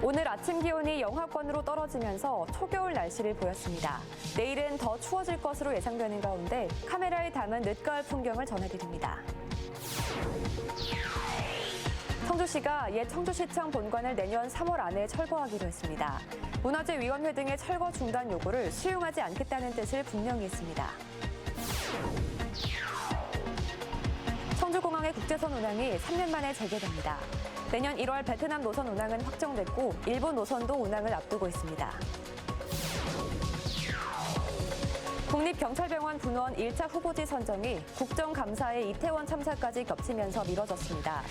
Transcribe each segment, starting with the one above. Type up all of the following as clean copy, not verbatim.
오늘 아침 기온이 영하권으로 떨어지면서 초겨울 날씨를 보였습니다. 내일은 더 추워질 것으로 예상되는 가운데 카메라에 담은 늦가을 풍경을 전해드립니다. 청주시가 옛 청주시청 본관을 내년 3월 안에 철거하기로 했습니다. 문화재위원회 등의 철거 중단 요구를 수용하지 않겠다는 뜻을 분명히 했습니다. 청주공항의 국제선 운항이 3년 만에 재개됩니다. 내년 1월 베트남 노선 운항은 확정됐고 일본 노선도 운항을 앞두고 있습니다. 국립경찰병원 분원 1차 후보지 선정이 국정감사의 이태원 참사까지 겹치면서 미뤄졌습니다.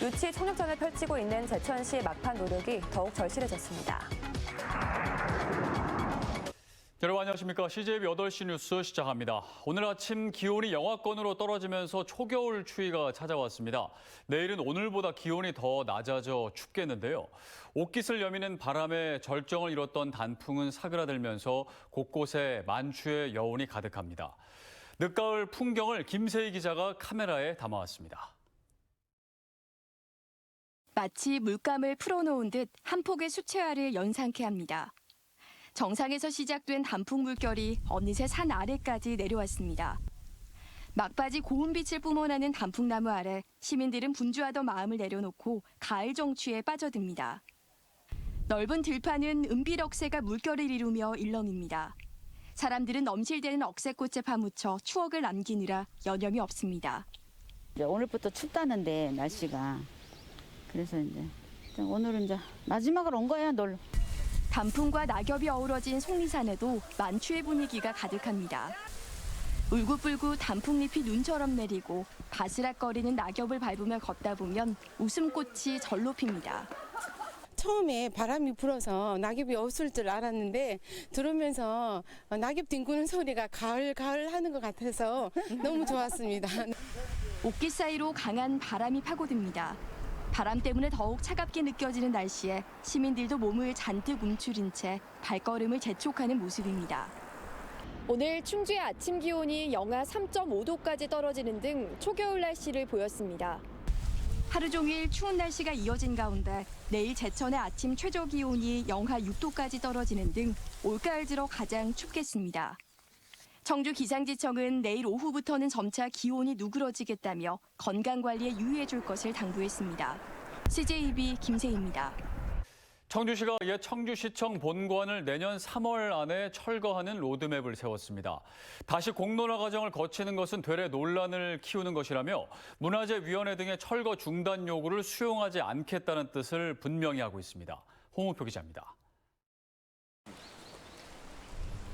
유치 총력전을 펼치고 있는 제천시의 막판 노력이 더욱 절실해졌습니다. 여러분 안녕하십니까? CJB 8시 뉴스 시작합니다. 오늘 아침 기온이 영하권으로 떨어지면서 초겨울 추위가 찾아왔습니다. 내일은 오늘보다 기온이 더 낮아져 춥겠는데요. 옷깃을 여미는 바람에 절정을 이뤘던 단풍은 사그라들면서 곳곳에 만추의 여운이 가득합니다. 늦가을 풍경을 김세희 기자가 카메라에 담아왔습니다. 마치 물감을 풀어놓은 듯 한 폭의 수채화를 연상케 합니다. 정상에서 시작된 단풍 물결이 어느새 산 아래까지 내려왔습니다. 막바지 고운 빛을 뿜어나는 단풍나무 아래 시민들은 분주하던 마음을 내려놓고 가을 정취에 빠져듭니다. 넓은 들판은 은빛 억새가 물결을 이루며 일렁입니다. 사람들은 넘실대는 억새꽃에 파묻혀 추억을 남기느라 여념이 없습니다. 이제 오늘부터 춥다는데 날씨가 그래서 이제 오늘은 이제 마지막으로 온 거야 놀러. 단풍과 낙엽이 어우러진 속리산에도 만추의 분위기가 가득합니다. 울긋불긋 단풍잎이 눈처럼 내리고 바스락거리는 낙엽을 밟으며 걷다 보면 웃음꽃이 절로 핍니다. 처음에 바람이 불어서 낙엽이 없을 줄 알았는데 들으면서 낙엽 뒹구는 소리가 가을 하는 것 같아서 너무 좋았습니다. 옷깃 사이로 강한 바람이 파고듭니다. 바람 때문에 더욱 차갑게 느껴지는 날씨에 시민들도 몸을 잔뜩 움츠린 채 발걸음을 재촉하는 모습입니다. 오늘 충주의 아침 기온이 영하 3.5도까지 떨어지는 등 초겨울 날씨를 보였습니다. 하루 종일 추운 날씨가 이어진 가운데 내일 제천의 아침 최저 기온이 영하 6도까지 떨어지는 등 올가을 들어 가장 춥겠습니다. 청주 기상지청은 내일 오후부터는 점차 기온이 누그러지겠다며 건강관리에 유의해 줄 것을 당부했습니다. CJB 김세희입니다. 청주시가 옛 청주시청 본관을 내년 3월 안에 철거하는 로드맵을 세웠습니다. 다시 공론화 과정을 거치는 것은 되레 논란을 키우는 것이라며 문화재위원회 등의 철거 중단 요구를 수용하지 않겠다는 뜻을 분명히 하고 있습니다. 홍우표 기자입니다.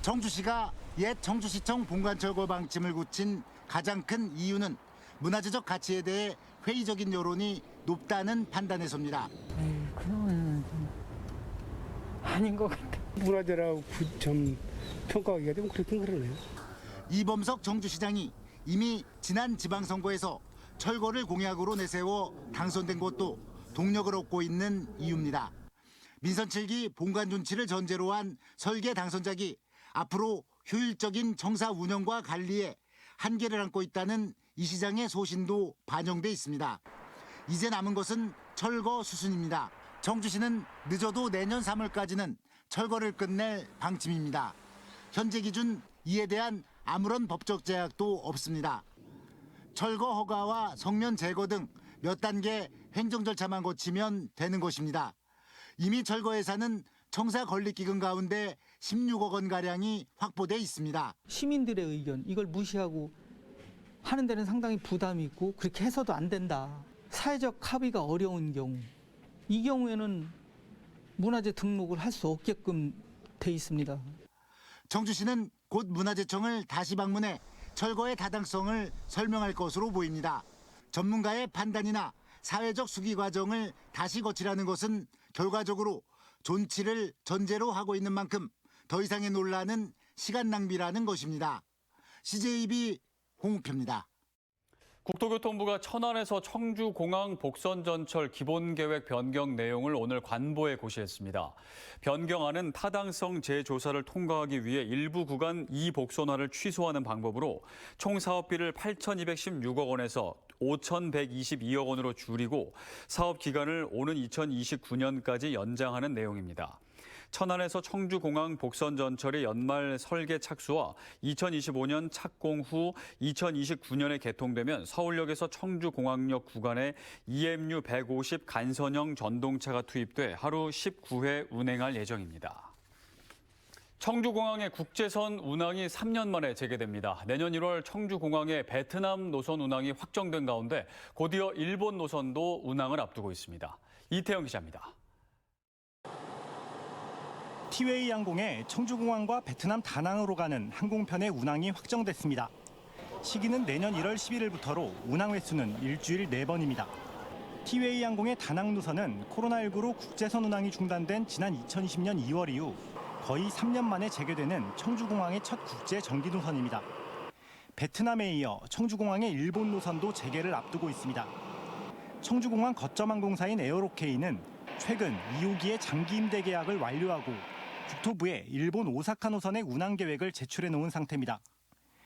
청주시가 옛 청주시청 본관 철거 방침을 굳힌 가장 큰 이유는 문화재적 가치에 대해 회의적인 여론이 높다는 판단에서입니다. 그건 아닌 것 같아. 문화재라고 좀 평가하기가 좀 그렇긴 그러네요. 이범석 청주시장이 이미 지난 지방선거에서 철거를 공약으로 내세워 당선된 것도 동력을 얻고 있는 이유입니다. 민선 7기 본관 존치를 전제로 한 설계 당선작이 앞으로 효율적인 청사 운영과 관리에 한계를 안고 있다는 이 시장의 소신도 반영돼 있습니다. 이제 남은 것은 철거 수순입니다. 청주시는 늦어도 내년 3월까지는 철거를 끝낼 방침입니다. 현재 기준 이에 대한 아무런 법적 제약도 없습니다. 철거 허가와 성면 제거 등 몇 단계 행정 절차만 거치면 되는 것입니다. 이미 철거 예산은 청사 건립기금 가운데 16억 원가량이 확보돼 있습니다. 시민들의 의견, 이걸 무시하고 하는 데는 상당히 부담이 있고 그렇게 해서도 안 된다. 사회적 합의가 어려운 경우, 이 경우에는 문화재 등록을 할 수 없게끔 돼 있습니다. 청주시는 곧 문화재청을 다시 방문해 철거의 타당성을 설명할 것으로 보입니다. 전문가의 판단이나 사회적 수기 과정을 다시 거치라는 것은 결과적으로 존치를 전제로 하고 있는 만큼 더 이상의 논란은 시간 낭비라는 것입니다. CJB 홍우표입니다. 국토교통부가 천안에서 청주공항 복선전철 기본계획 변경 내용을 오늘 관보에 고시했습니다. 변경안은 타당성 재조사를 통과하기 위해 일부 구간 2복선화를 취소하는 방법으로 총 사업비를 8,216억 원에서 5,122억 원으로 줄이고 사업 기간을 오는 2029년까지 연장하는 내용입니다. 천안에서 청주공항 복선 전철이 연말 설계 착수와 2025년 착공 후 2029년에 개통되면 서울역에서 청주공항역 구간에 EMU 150 간선형 전동차가 투입돼 하루 19회 운행할 예정입니다. 청주공항의 국제선 운항이 3년 만에 재개됩니다. 내년 1월 청주공항의 베트남 노선 운항이 확정된 가운데 곧이어 일본 노선도 운항을 앞두고 있습니다. 이태영 기자입니다. 티웨이 항공의 청주공항과 베트남 다낭으로 가는 항공편의 운항이 확정됐습니다. 시기는 내년 1월 11일부터로 운항 횟수는 일주일 4번입니다. 티웨이 항공의 다낭 노선은 코로나19로 국제선 운항이 중단된 지난 2020년 2월 이후 거의 3년 만에 재개되는 청주공항의 첫 국제 정기 노선입니다. 베트남에 이어 청주공항의 일본 노선도 재개를 앞두고 있습니다. 청주공항 거점 항공사인 에어로케이는 최근 2호기의 장기 임대 계약을 완료하고 국토부에 일본 오사카 노선의 운항 계획을 제출해 놓은 상태입니다.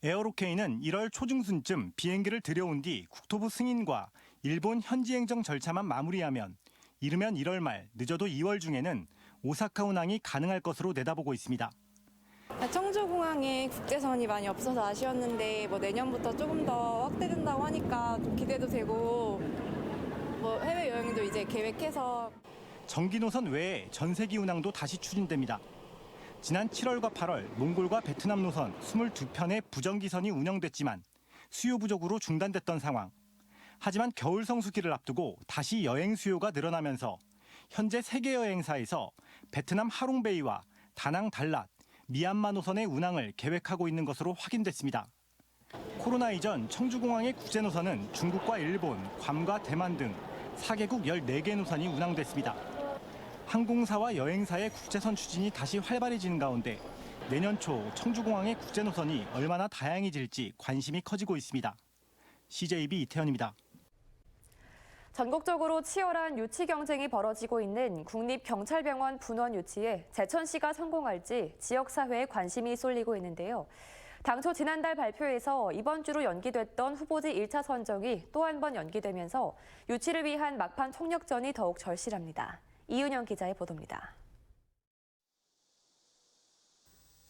에어로케이는 1월 초중순쯤 비행기를 들여온 뒤 국토부 승인과 일본 현지 행정 절차만 마무리하면 이르면 1월 말, 늦어도 2월 중에는 오사카 운항이 가능할 것으로 내다보고 있습니다. 청주공항에 국제선이 많이 없어서 아쉬웠는데 내년부터 조금 더 확대된다고 하니까 좀 기대도 되고 해외여행도 이제 계획해서. 정기 노선 외에 전세기 운항도 다시 추진됩니다. 지난 7월과 8월 몽골과 베트남 노선 22편의 부정기선이 운영됐지만 수요 부족으로 중단됐던 상황. 하지만 겨울 성수기를 앞두고 다시 여행 수요가 늘어나면서 현재 세계 여행사에서 베트남 하롱베이와 다낭 달랏, 미얀마 노선의 운항을 계획하고 있는 것으로 확인됐습니다. 코로나 이전 청주공항의 국제 노선은 중국과 일본, 괌과 대만 등 4개국 14개 노선이 운항됐습니다. 항공사와 여행사의 국제선 추진이 다시 활발해지는 가운데 내년 초 청주공항의 국제 노선이 얼마나 다양해질지 관심이 커지고 있습니다. CJB 이태현입니다. 전국적으로 치열한 유치 경쟁이 벌어지고 있는 국립경찰병원 분원 유치에 제천시가 성공할지 지역사회에 관심이 쏠리고 있는데요. 당초 지난달 발표에서 이번 주로 연기됐던 후보지 1차 선정이 또 한 번 연기되면서 유치를 위한 막판 총력전이 더욱 절실합니다. 이은영 기자의 보도입니다.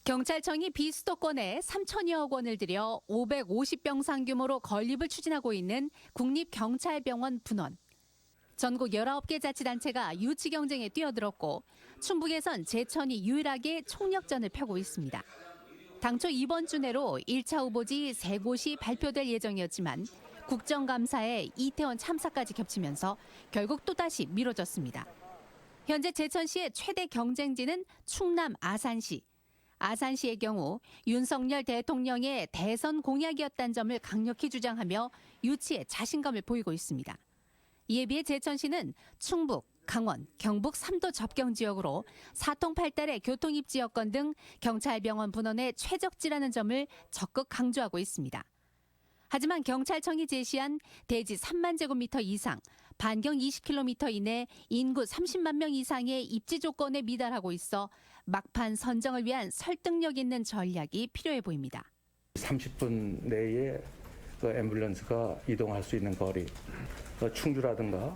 경찰청이 비수도권에 3천여억 원을 들여 550병상 규모로 건립을 추진하고 있는 국립경찰병원 분원. 전국 19개 자치단체가 유치 경쟁에 뛰어들었고 충북에선 제천이 유일하게 총력전을 펴고 있습니다. 당초 이번 주 내로 1차 후보지 3곳이 발표될 예정이었지만 국정감사에 이태원 참사까지 겹치면서 결국 또다시 미뤄졌습니다. 현재 제천시의 최대 경쟁지는 충남 아산시. 아산시의 경우 윤석열 대통령의 대선 공약이었다는 점을 강력히 주장하며 유치에 자신감을 보이고 있습니다. 이에 비해 제천시는 충북, 강원, 경북 3도 접경 지역으로 사통팔달의 교통입지 여건 등 경찰병원 분원에 최적지라는 점을 적극 강조하고 있습니다. 하지만 경찰청이 제시한 대지 3만 제곱미터 이상, 반경 20km 이내 인구 30만 명 이상의 입지 조건에 미달하고 있어 막판 선정을 위한 설득력 있는 전략이 필요해 보입니다. 30분 내에 앰뷸런스가 이동할 수 있는 거리, 충주라든가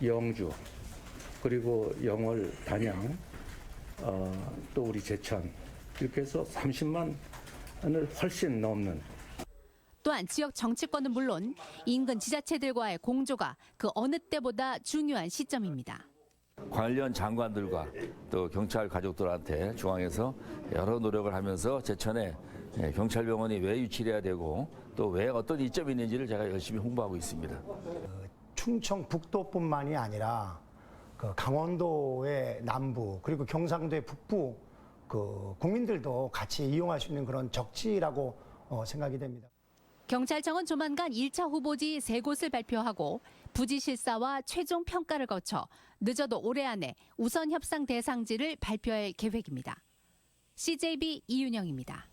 영주, 그리고 영월, 단양, 또 우리 제천 이렇게 해서 30만을 훨씬 넘는. 또한 지역 정치권은 물론 인근 지자체들과의 공조가 그 어느 때보다 중요한 시점입니다. 관련 장관들과 또 경찰 가족들한테 중앙에서 여러 노력을 하면서 제천에 경찰병원이 왜 유치해야 되고 또 왜 어떤 이점이 있는지를 제가 열심히 홍보하고 있습니다. 충청 북도뿐만이 아니라 강원도의 남부 그리고 경상도의 북부 국민들도 같이 이용할 수 있는 그런 적지라고 생각이 됩니다. 경찰청은 조만간 1차 후보지 3곳을 발표하고 부지 실사와 최종 평가를 거쳐 늦어도 올해 안에 우선 협상 대상지를 발표할 계획입니다. CJB 이윤영입니다.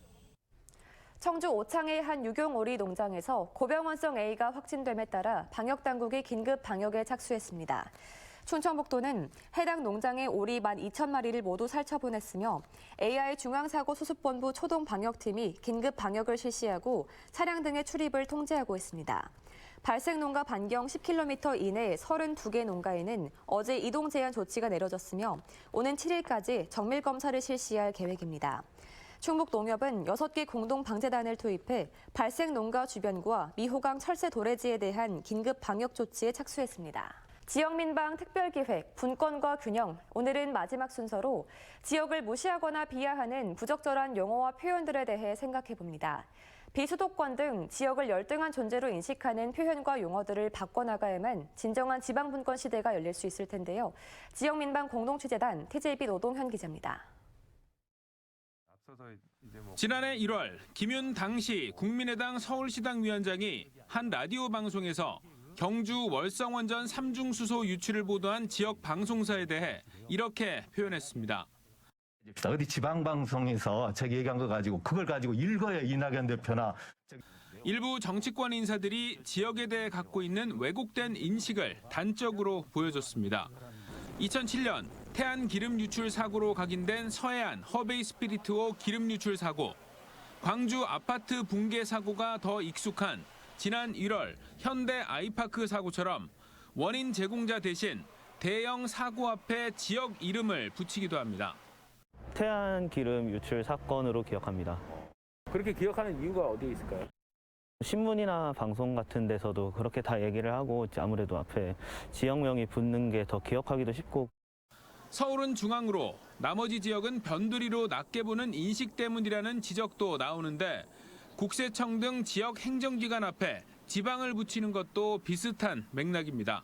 청주 오창의 한 유경오리 농장에서 고병원성 A가 확진됨에 따라 방역당국이 긴급 방역에 착수했습니다. 충청북도는 해당 농장의 오리 12,000마리를 모두 살처분했으며 AI 중앙사고수습본부 초동방역팀이 긴급 방역을 실시하고 차량 등의 출입을 통제하고 있습니다. 발생 농가 반경 10km 이내 32개 농가에는 어제 이동 제한 조치가 내려졌으며 오는 7일까지 정밀 검사를 실시할 계획입니다. 충북농협은 6개 공동방재단을 투입해 발생 농가 주변과 미호강 철새 도래지에 대한 긴급 방역 조치에 착수했습니다. 지역민방 특별기획, 분권과 균형, 오늘은 마지막 순서로 지역을 무시하거나 비하하는 부적절한 용어와 표현들에 대해 생각해봅니다. 비수도권 등 지역을 열등한 존재로 인식하는 표현과 용어들을 바꿔나가야만 진정한 지방분권 시대가 열릴 수 있을 텐데요. 지역민방 공동취재단 TJB 노동현 기자입니다. 지난해 1월 김윤 당시 국민의당 서울시당 위원장이 한 라디오 방송에서 경주 월성원전 3중 수소 유출을 보도한 지역 방송사에 대해 이렇게 표현했습니다. 어디 지방방송에서 제가 얘기한 거 가지고 그걸 가지고 일거에 이낙연 대표나 일부 정치권 인사들이 지역에 대해 갖고 있는 왜곡된 인식을 단적으로 보여줬습니다. 2007년 태안 기름 유출 사고로 각인된 서해안 허베이 스피리트호 기름 유출 사고, 광주 아파트 붕괴 사고가 더 익숙한 지난 1월 현대 아이파크 사고처럼 원인 제공자 대신 대형 사고 앞에 지역 이름을 붙이기도 합니다. 태안 기름 유출 사건으로 기억합니다. 그렇게 기억하는 이유가 어디에 있을까요? 신문이나 방송 같은 데서도 그렇게 다 얘기를 하고 아무래도 앞에 지역명이 붙는 게 더 기억하기도 쉽고. 서울은 중앙으로 나머지 지역은 변두리로 낮게 보는 인식 때문이라는 지적도 나오는데 국세청 등 지역 행정기관 앞에 지방을 붙이는 것도 비슷한 맥락입니다.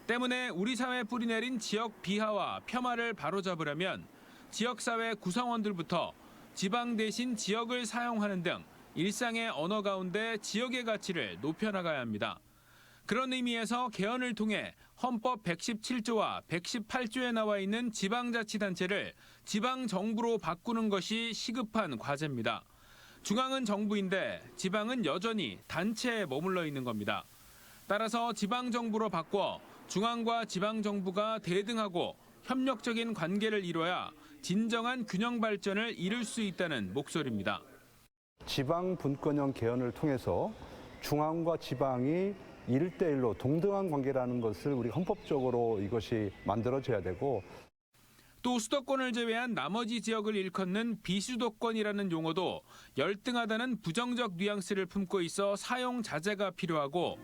때문에 우리 사회에 뿌리내린 지역 비하와 폄하를 바로잡으려면 지역사회 구성원들부터 지방 대신 지역을 사용하는 등 일상의 언어 가운데 지역의 가치를 높여나가야 합니다. 그런 의미에서 개헌을 통해 헌법 117조와 118조에 나와 있는 지방자치단체를 지방정부로 바꾸는 것이 시급한 과제입니다. 중앙은 정부인데 지방은 여전히 단체에 머물러 있는 겁니다. 따라서 지방정부로 바꿔 중앙과 지방정부가 대등하고 협력적인 관계를 이뤄야 진정한 균형 발전을 이룰 수 있다는 목소리입니다. 지방 분권형 개헌을 통해서 중앙과 지방이 1대1로 동등한 관계라는 것을 우리 헌법적으로 이것이 만들어져야 되고, 또 수도권을 제외한 나머지 지역을 일컫는 비수도권이라는 용어도 열등하다는 부정적 뉘앙스를 품고 있어 사용 자제가 필요하고,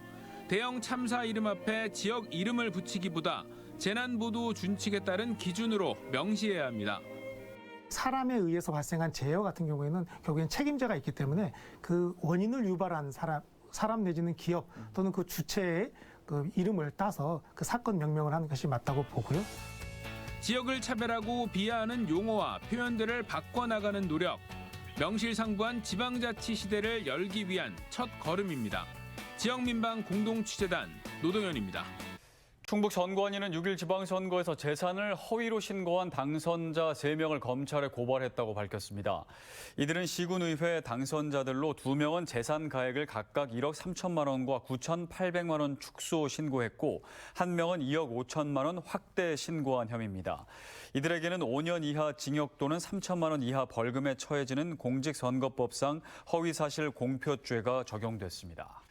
대형 참사 이름 앞에 지역 이름을 붙이기보다 재난보도 준칙에 따른 기준으로 명시해야 합니다. 사람에 의해서 발생한 재해 같은 경우에는 결국엔 책임자가 있기 때문에 그 원인을 유발한 사람 내지는 기업 또는 그 주체의 그 이름을 따서 그 사건 명명을 하는 것이 맞다고 보고요. 지역을 차별하고 비하하는 용어와 표현들을 바꿔나가는 노력, 명실상부한 지방자치 시대를 열기 위한 첫 걸음입니다. 지역민방 공동취재단 노동현입니다. 충북 선관위는 6일 지방선거에서 재산을 허위로 신고한 당선자 3명을 검찰에 고발했다고 밝혔습니다. 이들은 시군의회 당선자들로 2명은 재산 가액을 각각 1억 3천만 원과 9,800만 원 축소 신고했고 1명은 2억 5천만 원 확대 신고한 혐의입니다. 이들에게는 5년 이하 징역 또는 3천만 원 이하 벌금에 처해지는 공직선거법상 허위사실 공표죄가 적용됐습니다.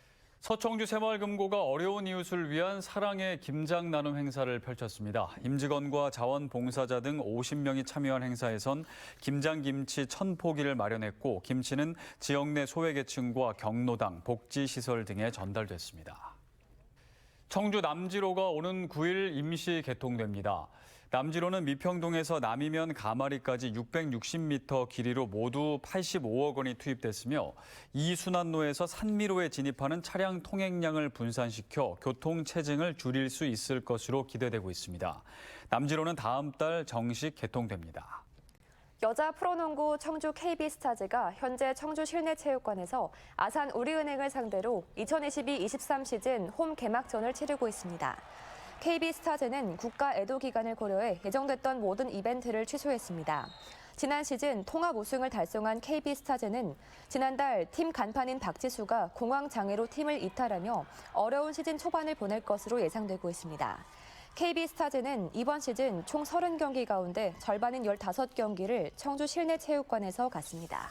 서청주 새마을금고가 어려운 이웃을 위한 사랑의 김장 나눔 행사를 펼쳤습니다. 임직원과 자원봉사자 등 50명이 참여한 행사에선 김장김치 1,000포기를 마련했고 김치는 지역 내 소외계층과 경로당, 복지시설 등에 전달됐습니다. 청주 남지로가 오는 9일 임시 개통됩니다. 남지로는 미평동에서 남이면 가마리까지 660m 길이로 모두 85억 원이 투입됐으며 이 순환로에서 산미로에 진입하는 차량 통행량을 분산시켜 교통 체증을 줄일 수 있을 것으로 기대되고 있습니다. 남지로는 다음 달 정식 개통됩니다. 여자 프로농구 청주 KB스타즈가 현재 청주 실내체육관에서 아산 우리은행을 상대로 2022-23 시즌 홈 개막전을 치르고 있습니다. KB스타즈는 국가 애도 기간을 고려해 예정됐던 모든 이벤트를 취소했습니다. 지난 시즌 통합 우승을 달성한 KB스타즈는 지난달 팀 간판인 박지수가 공황 장애로 팀을 이탈하며 어려운 시즌 초반을 보낼 것으로 예상되고 있습니다. KB스타즈는 이번 시즌 총 30경기 가운데 절반인 15경기를 청주 실내체육관에서 갔습니다.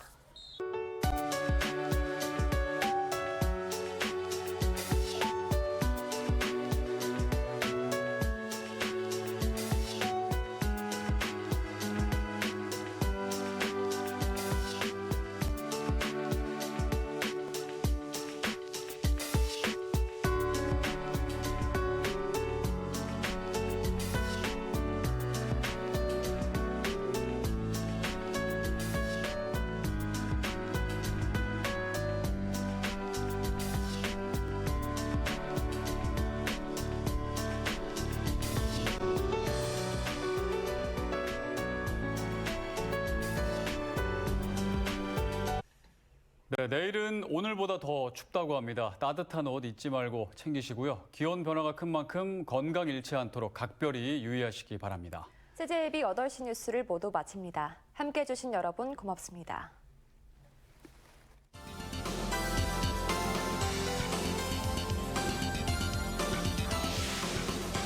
네, 내일은 오늘보다 더 춥다고 합니다. 따뜻한 옷 잊지 말고 챙기시고요. 기온 변화가 큰 만큼 건강 잃지 않도록 각별히 유의하시기 바랍니다. CJB 8시 뉴스를 모두 마칩니다. 함께해 주신 여러분 고맙습니다.